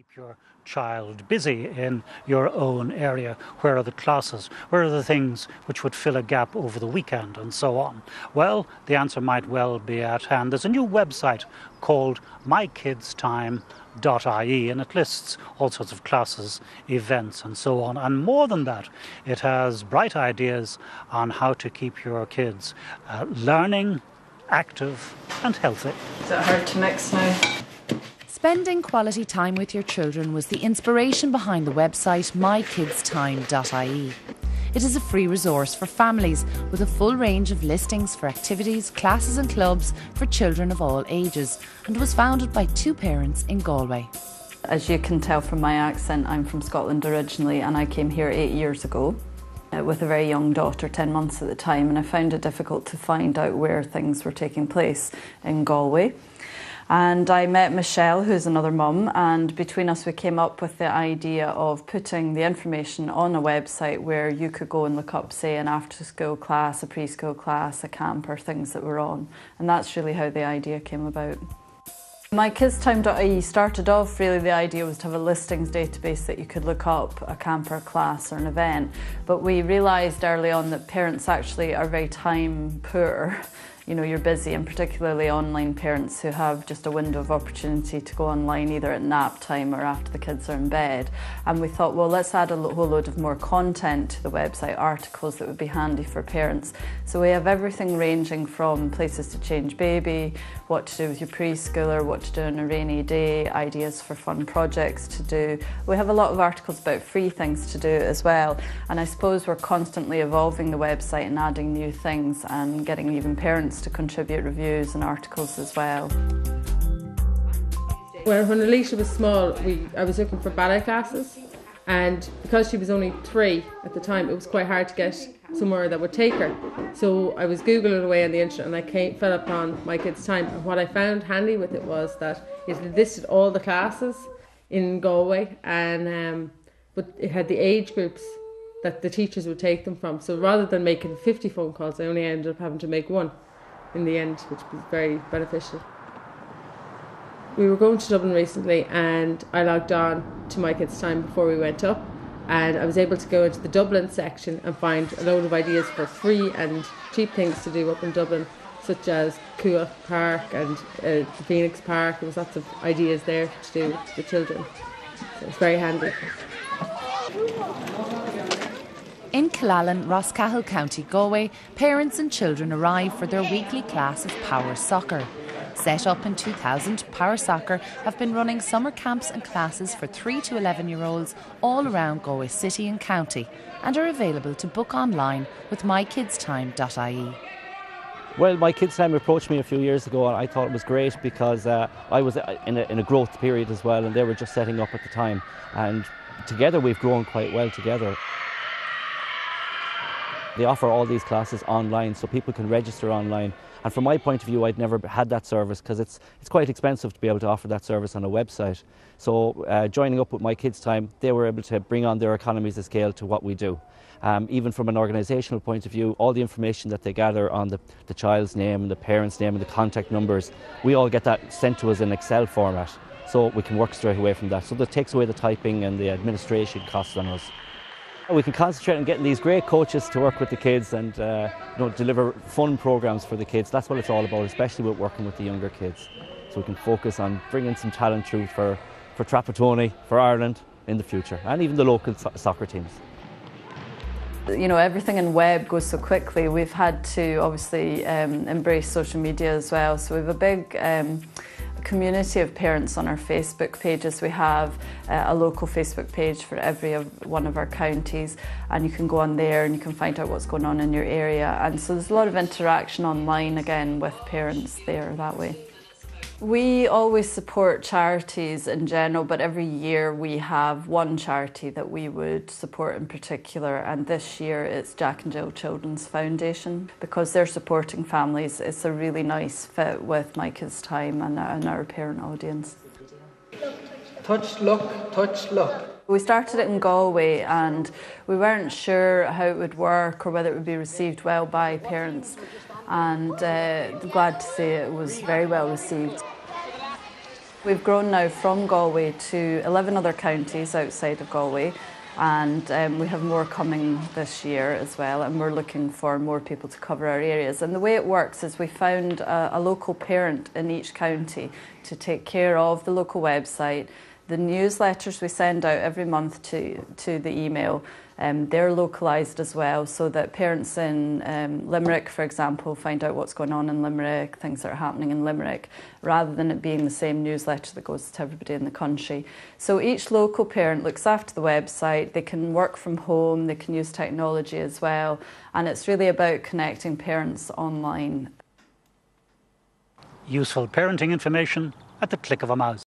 keep your child busy in your own area? Where are the classes? Where are the things which would fill a gap over the weekend and so on? Well, the answer might well be at hand. There's a new website called MyKidsTime.ie, and it lists all sorts of classes, events and so on. And more than that, it has bright ideas on how to keep your kids learning, active and healthy. Is it hard to mix now? Spending quality time with your children was the inspiration behind the website MyKidsTime.ie. It is a free resource for families with a full range of listings for activities, classes and clubs for children of all ages, and was founded by two parents in Galway. As you can tell from my accent, I'm from Scotland originally, and I came here 8 years ago with a very young daughter, 10 months at the time, and I found it difficult to find out where things were taking place in Galway. And I met Michelle, who's another mum, and between us we came up with the idea of putting the information on a website where you could go and look up, say, an after-school class, a preschool class, a camp, or things that were on. And that's really how the idea came about. MyKidsTime.ie started off, really the idea was to have a listings database that you could look up a camp or a class or an event. But we realised early on that parents actually are very time poor. You know, you're busy, and particularly online parents who have just a window of opportunity to go online either at nap time or after the kids are in bed. And we thought, well, let's add a whole load of more content to the website, articles that would be handy for parents. So we have everything ranging from places to change baby, what to do with your preschooler, what to do on a rainy day, ideas for fun projects to do. We have a lot of articles about free things to do as well. And I suppose we're constantly evolving the website and adding new things and getting even parents to contribute reviews and articles as well. Well, when Alicia was small, I was looking for ballet classes, and because she was only 3 at the time, it was quite hard to get somewhere that would take her. So I was Googling away on the internet, and I fell upon My Kids Time. And what I found handy with it was that it listed all the classes in Galway, and but it had the age groups that the teachers would take them from. So rather than making 50 phone calls, I only ended up having to make one in the end, which was very beneficial. We were going to Dublin recently, and I logged on to My Kids Time before we went up, and I was able to go into the Dublin section and find a load of ideas for free and cheap things to do up in Dublin, such as Cua Park and the Phoenix Park. There was lots of ideas there to do with the children, so it's very handy. In Killallen, Roscahill County, Galway, parents and children arrive for their weekly class of Power Soccer. Set up in 2000, Power Soccer have been running summer camps and classes for 3 to 11-year-olds all around Galway city and county, and are available to book online with MyKidsTime.ie. Well, My Kids Time approached me a few years ago, and I thought it was great because I was in a growth period as well, and they were just setting up at the time, and together we've grown quite well together. They offer all these classes online, so people can register online. And from my point of view, I'd never had that service because it's quite expensive to be able to offer that service on a website. So joining up with My Kids Time, they were able to bring on their economies of scale to what we do. Even from an organisational point of view, all the information that they gather on the child's name and the parent's name and the contact numbers, we all get that sent to us in Excel format, so we can work straight away from that. So that takes away the typing and the administration costs on us. We can concentrate on getting these great coaches to work with the kids and deliver fun programs for the kids. That's what it's all about, especially with working with the younger kids. So we can focus on bringing some talent through for Trapattoni, for Ireland in the future, and even the local soccer teams. You know, everything in web goes so quickly. We've had to obviously embrace social media as well. So we have a big community of parents on our Facebook pages. We have a local Facebook page for every one of our counties, and you can go on there and you can find out what's going on in your area. And so there's a lot of interaction online again with parents there that way. We always support charities in general, but every year we have one charity that we would support in particular, and this year it's Jack and Jill Children's Foundation, because they're supporting families. It's a really nice fit with My Kids Time and our parent audience. Touch, look, touch, look. We started it in Galway and we weren't sure how it would work or whether it would be received well by parents, and glad to say it was very well received. We've grown now from Galway to 11 other counties outside of Galway, and we have more coming this year as well, and we're looking for more people to cover our areas. And the way it works is we found a local parent in each county to take care of the local website. The newsletters we send out every month to the email, they're localised as well, so that parents in Limerick, for example, find out what's going on in Limerick, things that are happening in Limerick, rather than it being the same newsletter that goes to everybody in the country. So each local parent looks after the website. They can work from home, they can use technology as well, and it's really about connecting parents online. Useful parenting information at the click of a mouse.